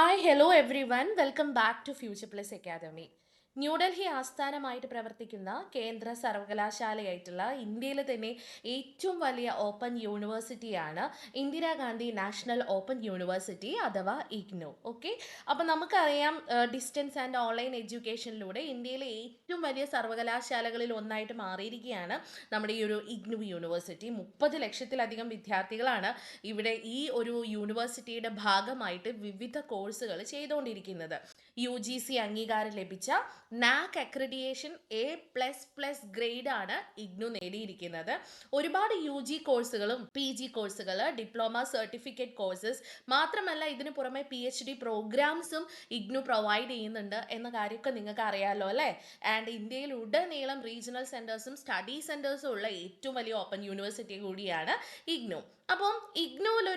Hi hello everyone welcome back to future plus academy. New Delhi ആസ്ഥാനമായിട്ട് പ്രവർത്തിക്കുന്ന കേന്ദ്ര സർവകലാശാലയായിട്ടുള്ള ഇന്ത്യയിലെ തന്നെ ഏറ്റവും വലിയ ഓപ്പൺ യൂണിവേഴ്സിറ്റിയാണ് ഇന്ദിരാഗാന്ധി നാഷണൽ ഓപ്പൺ യൂണിവേഴ്സിറ്റി അഥവാ ഇഗ്നു. ഓക്കെ, അപ്പം നമുക്കറിയാം ഡിസ്റ്റൻസ് ആൻഡ് ഓൺലൈൻ എഡ്യൂക്കേഷനിലൂടെ ഇന്ത്യയിലെ ഏറ്റവും വലിയ സർവകലാശാലകളിൽ ഒന്നായിട്ട് മാറിയിരിക്കുകയാണ് നമ്മുടെ ഈ ഒരു ഇഗ്നു യൂണിവേഴ്സിറ്റി. 30 ലക്ഷത്തിലധികം വിദ്യാർത്ഥികളാണ് ഇവിടെ ഈ ഒരു യൂണിവേഴ്സിറ്റിയുടെ ഭാഗമായിട്ട് വിവിധ കോഴ്സുകൾ ചെയ്തുകൊണ്ടിരിക്കുന്നത്. UGC അംഗീകാരം ലഭിച്ച നാക് അക്രഡിയേഷൻ A++ ഗ്രേഡാണ് ഇഗ്നു നേടിയിരിക്കുന്നത്. ഒരുപാട് UG കോഴ്സുകളും PG കോഴ്സുകൾ, ഡിപ്ലോമ സർട്ടിഫിക്കറ്റ് കോഴ്സസ്, മാത്രമല്ല ഇതിന് പുറമെ PhD പ്രോഗ്രാംസും ഇഗ്നു പ്രൊവൈഡ് ചെയ്യുന്നുണ്ട് എന്ന കാര്യമൊക്കെ നിങ്ങൾക്ക് അറിയാമല്ലോ അല്ലേ. ആൻഡ് ഇന്ത്യയിൽ ഉടനീളം റീജിയണൽ സെൻറ്റേഴ്സും സ്റ്റഡി സെൻറ്റേഴ്സും ഉള്ള ഏറ്റവും വലിയ ഓപ്പൺ യൂണിവേഴ്സിറ്റി കൂടിയാണ് ഇഗ്നു. അപ്പം ഇഗ്നുവിൽ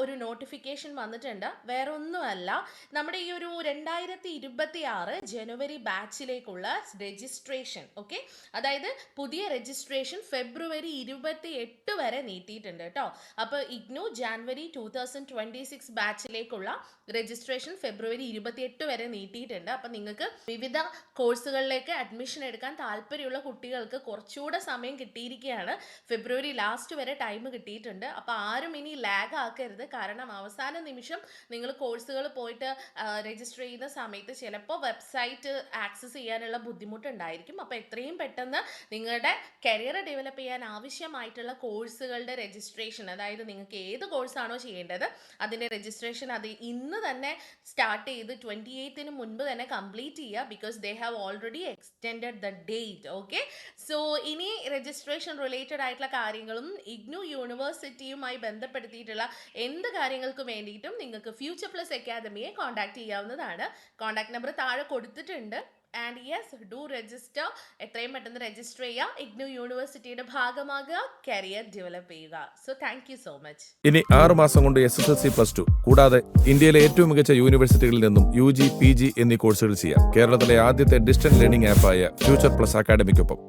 ഒരു നോട്ടിഫിക്കേഷൻ വന്നിട്ടുണ്ട്. വേറെ ഒന്നുമല്ല, നമ്മുടെ ഈ ഒരു 2026 ജനുവരി ബാച്ചിലേക്കുള്ള രജിസ്ട്രേഷൻ. ഓക്കെ, അതായത് പുതിയ രജിസ്ട്രേഷൻ ഫെബ്രുവരി 28 വരെ നീട്ടിയിട്ടുണ്ട് കേട്ടോ. അപ്പോൾ ഇഗ്നു ജാനുവരി 2026 ബാച്ചിലേക്കുള്ള രജിസ്ട്രേഷൻ ഫെബ്രുവരി 28 വരെ നീട്ടിയിട്ടുണ്ട്. അപ്പം നിങ്ങൾക്ക് വിവിധ കോഴ്സുകളിലേക്ക് അഡ്മിഷൻ എടുക്കാൻ താല്പര്യമുള്ള കുട്ടികൾക്ക് കുറച്ചുകൂടെ സമയം കിട്ടിയിരിക്കുകയാണ്. ഫെബ്രുവരി ലാസ്റ്റ് വരെ ടൈം കിട്ടിയിട്ടുണ്ട്. അപ്പോൾ ആരും ഇനി ലാഗ് ആക്കരുത്. കാരണം അവസാന നിമിഷം നിങ്ങൾ കോഴ്സുകൾ പോയിട്ട് രജിസ്റ്റർ ചെയ്യുന്ന സമയത്ത് ചിലപ്പോൾ വെബ്സൈറ്റ് ആക്സസ് ചെയ്യാനുള്ള ബുദ്ധിമുട്ടുണ്ടായിരിക്കും. അപ്പോൾ എത്രയും പെട്ടെന്ന് നിങ്ങളുടെ കരിയർ ഡെവലപ്പ് ചെയ്യാൻ ആവശ്യമായിട്ടുള്ള കോഴ്സുകളുടെ രജിസ്ട്രേഷൻ, അതായത് നിങ്ങൾക്ക് ഏത് കോഴ്സാണോ ചെയ്യേണ്ടത് അതിൻ്റെ രജിസ്ട്രേഷൻ അത് ഇന്ന് തന്നെ സ്റ്റാർട്ട് ചെയ്ത് 28-ന് മുൻപ് തന്നെ കംപ്ലീറ്റ് ചെയ്യുക. Because they have already extended the date. Okay, so ഇനി രജിസ്ട്രേഷൻ റിലേറ്റഡ് ആയിട്ടുള്ള കാര്യങ്ങളും ഇഗ്നു യൂണിവേഴ്സിറ്റിയുമായി ബന്ധപ്പെടുത്തിയിട്ടുള്ള എന്ത് കാര്യങ്ങൾക്ക് വേണ്ടിയിട്ടും നിങ്ങൾക്ക് ഫ്യൂച്ചർ പ്ലസ് അക്കാദമിയെ കോൺടാക്ട് ചെയ്യാവുന്നതാണ്. കോൺടാക്ട് നമ്പർ താഴെ കൊടുത്തിട്ടുണ്ട്. And yes, do register. എത്രയും പെട്ടെന്ന് രജിസ്റ്റർ ചെയ്യുക, ഇഗ്നു യൂണിവേഴ്സിറ്റിയുടെ ഭാഗമാകുക, കരിയർ ഡെവലപ്പ് ചെയ്യുക. So thank you so much. ഇനി 6 മാസം കൊണ്ട് SSLC+2 കൂടാതെ ഇന്ത്യയിലെ ഏറ്റവും മികച്ച യൂണിവേഴ്സിറ്റികളിൽ നിന്നും UG PG എന്നീ കോഴ്സുകൾ ചെയ്യാം. കേരളത്തിലെ ആദ്യത്തെ ഡിസ്റ്റൻസ് ലേണിംഗ് ആപ്പായ ഫ്യൂച്ചർ പ്ലസ് അക്കാദമിക്കൊപ്പം.